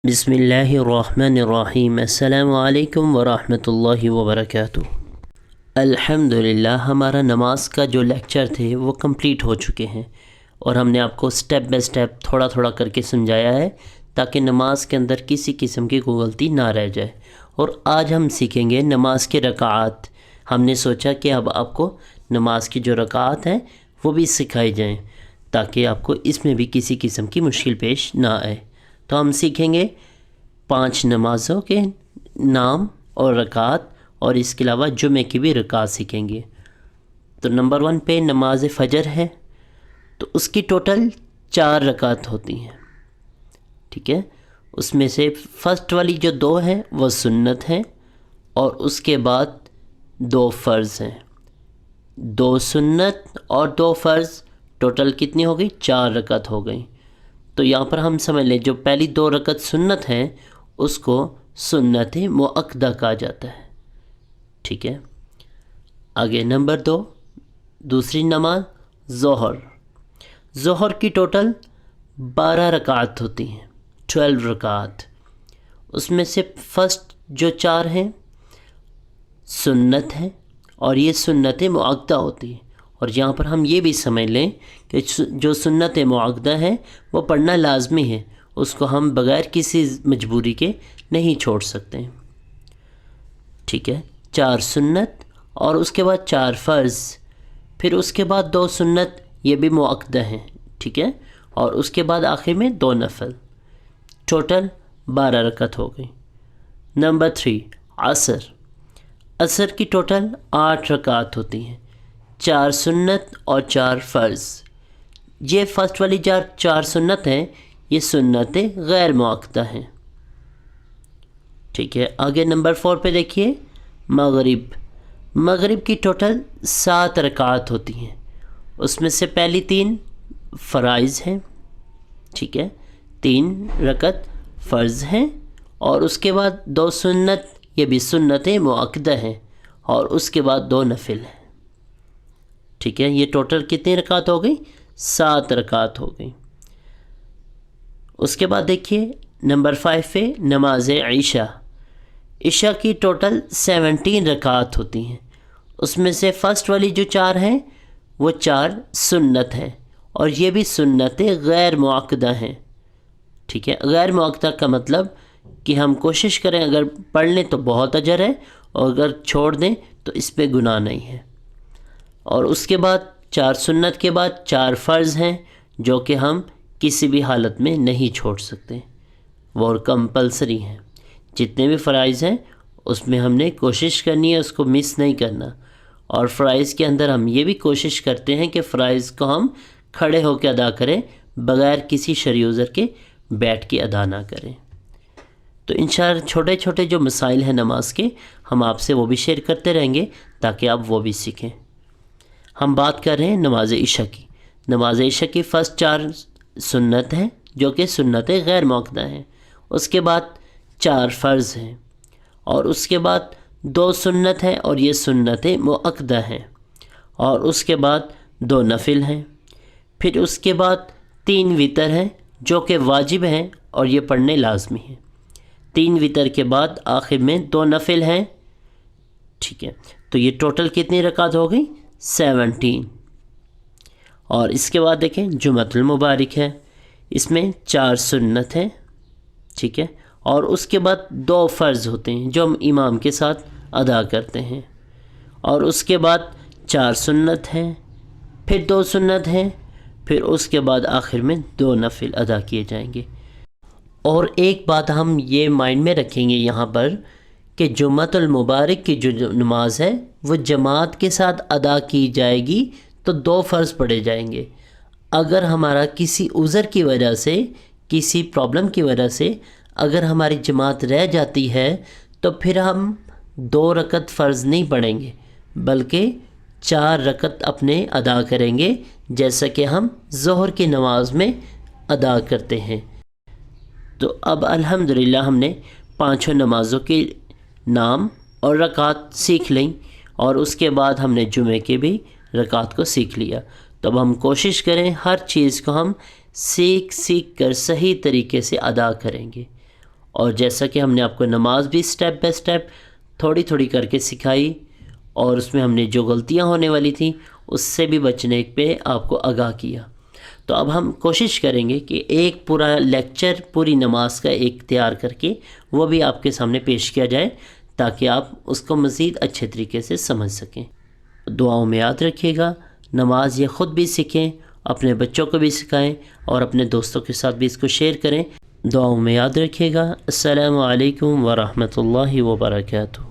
بسم اللہ الرحمن الرحیم۔ السلام علیکم ورحمۃ اللہ وبرکاتہ۔ الحمدللہ ہمارا نماز کا جو لیکچر تھے وہ کمپلیٹ ہو چکے ہیں، اور ہم نے آپ کو سٹیپ بائی سٹیپ تھوڑا تھوڑا کر کے سمجھایا ہے تاکہ نماز کے اندر کسی قسم کی کوئی غلطی نہ رہ جائے۔ اور آج ہم سیکھیں گے نماز کے رکعات۔ ہم نے سوچا کہ اب آپ کو نماز کی جو رکعات ہیں وہ بھی سکھائی جائیں تاکہ آپ کو اس میں بھی کسی قسم کی مشکل پیش نہ آئے۔ تو ہم سیکھیں گے 5 نمازوں کے نام اور رکعات، اور اس کے علاوہ جمعے کی بھی رکعات سیکھیں گے۔ تو نمبر 1 پہ نماز فجر ہے، تو اس کی ٹوٹل 4 رکعات ہوتی ہیں، ٹھیک ہے۔ اس میں سے فرسٹ والی جو 2 ہیں وہ سنت ہیں، اور اس کے بعد 2 فرض ہیں۔ 2 سنت اور 2 فرض، ٹوٹل کتنی ہو گئی؟ 4 رکعت ہو گئی۔ تو یہاں پر ہم سمجھ لیں جو پہلی 2 رکعت سنت ہیں اس کو سنت مؤکدہ کہا جاتا ہے، ٹھیک ہے۔ آگے نمبر 2، دوسری نماز ظہر۔ ظہر کی ٹوٹل 12 رکعات ہوتی ہیں، 12 رکعات۔ اس میں سے فرسٹ جو 4 ہیں سنت ہیں، اور یہ سنت مؤکدہ ہوتی ہیں۔ اور یہاں پر ہم یہ بھی سمجھ لیں کہ جو سنت مؤکدہ ہیں وہ پڑھنا لازمی ہے، اس کو ہم بغیر کسی مجبوری کے نہیں چھوڑ سکتے، ٹھیک ہے۔ 4 سنت اور اس کے بعد 4 فرض، پھر اس کے بعد 2 سنت، یہ بھی مؤکدہ ہیں، ٹھیک ہے، اور اس کے بعد آخر میں 2 نفل، ٹوٹل 12 رکعت ہو گئی۔ نمبر 3 عصر۔ عصر کی ٹوٹل 8 رکعات ہوتی ہیں، 4 سنت اور 4 فرض۔ یہ فرسٹ والی 4 سنت ہیں، یہ سنت غیر مؤکدہ ہیں، ٹھیک ہے۔ آگے نمبر 4 پہ دیکھیے مغرب۔ مغرب کی ٹوٹل 7 رکعات ہوتی ہیں، اس میں سے پہلی 3 فرائض ہیں، ٹھیک ہے، 3 رکعت فرض ہیں، اور اس کے بعد 2 سنت، یہ بھی سنت مؤکدہ ہیں، اور اس کے بعد 2 نفل ہیں، ٹھیک ہے۔ یہ ٹوٹل کتنی رکعت ہو گئی؟ 7 رکعت ہو گئی۔ اس کے بعد دیکھیے نمبر 5 پہ نماز عشاء۔ عشاء کی ٹوٹل 17 رکعات ہوتی ہیں، اس میں سے فرسٹ والی جو 4 ہیں وہ 4 سنت ہیں، اور یہ بھی سنت غیر مؤکدہ ہیں، ٹھیک ہے۔ غیر مؤکدہ کا مطلب کہ ہم کوشش کریں اگر پڑھ لیں تو بہت اجر ہے، اور اگر چھوڑ دیں تو اس پہ گناہ نہیں ہے۔ اور اس کے بعد 4 سنت کے بعد 4 فرض ہیں جو کہ ہم کسی بھی حالت میں نہیں چھوڑ سکتے، وہ کمپلسری ہیں۔ جتنے بھی فرائض ہیں اس میں ہم نے کوشش کرنی ہے اس کو مس نہیں کرنا، اور فرائض کے اندر ہم یہ بھی کوشش کرتے ہیں کہ فرائض کو ہم کھڑے ہو کے ادا کریں، بغیر کسی شرعی عذر کے بیٹھ کے ادا نہ کریں۔ تو انشاءاللہ چھوٹے چھوٹے جو مسائل ہیں نماز کے، ہم آپ سے وہ بھی شیئر کرتے رہیں گے تاکہ آپ وہ بھی سیکھیں۔ ہم بات کر رہے ہیں نماز عشاء کی۔ نماز عشاء کی فرسٹ 4 سنت ہیں جو کہ سنت غیر مؤکدہ ہیں، اس کے بعد 4 فرض ہیں، اور اس کے بعد 2 سنت ہیں، اور یہ سنت مؤکدہ ہیں، اور اس کے بعد 2 نفل ہیں، پھر اس کے بعد 3 وتر ہیں جو کہ واجب ہیں اور یہ پڑھنے لازمی ہیں۔ 3 وتر کے بعد آخر میں 2 نفل ہیں، ٹھیک ہے۔ تو یہ ٹوٹل کتنی رکعت ہو گئی؟ 17۔ اور اس کے بعد دیکھیں جمعۃ المبارک ہے، اس میں 4 سنت ہیں، ٹھیک ہے، اور اس کے بعد 2 فرض ہوتے ہیں جو ہم امام کے ساتھ ادا کرتے ہیں، اور اس کے بعد 4 سنت ہیں، پھر 2 سنت ہیں، پھر اس کے بعد آخر میں 2 نفل ادا کیے جائیں گے۔ اور ایک بات ہم یہ مائنڈ میں رکھیں گے یہاں پر کہ جمعۃ المبارک کی جو نماز ہے وہ جماعت کے ساتھ ادا کی جائے گی تو 2 فرض پڑھے جائیں گے۔ اگر ہمارا کسی عذر کی وجہ سے، کسی پرابلم کی وجہ سے اگر ہماری جماعت رہ جاتی ہے تو پھر ہم 2 رکعت فرض نہیں پڑھیں گے بلکہ 4 رکعت اپنے ادا کریں گے، جیسا کہ ہم ظہر کی نماز میں ادا کرتے ہیں۔ تو اب الحمدللہ ہم نے 5 نمازوں کے نام اور رکعات سیکھ لیں، اور اس کے بعد ہم نے جمعے کے بھی رکعات کو سیکھ لیا۔ تو اب ہم کوشش کریں ہر چیز کو ہم سیکھ کر صحیح طریقے سے ادا کریں گے، اور جیسا کہ ہم نے آپ کو نماز بھی سٹیپ بائی سٹیپ تھوڑی تھوڑی کر کے سکھائی، اور اس میں ہم نے جو غلطیاں ہونے والی تھیں اس سے بھی بچنے پہ آپ کو آگاہ کیا. تو اب ہم کوشش کریں گے کہ ایک پورا لیکچر پوری نماز کا ایک تیار کر کے وہ بھی آپ کے سامنے پیش کیا جائے تاکہ آپ اس کو مزید اچھے طریقے سے سمجھ سکیں. دعاؤں میں یاد رکھیے گا، نماز یہ خود بھی سیکھیں، اپنے بچوں کو بھی سکھائیں اور اپنے دوستوں کے ساتھ بھی اس کو شیئر کریں. دعاؤں میں یاد رکھیے گا. السلام علیکم ورحمۃ اللہ وبرکاتہ.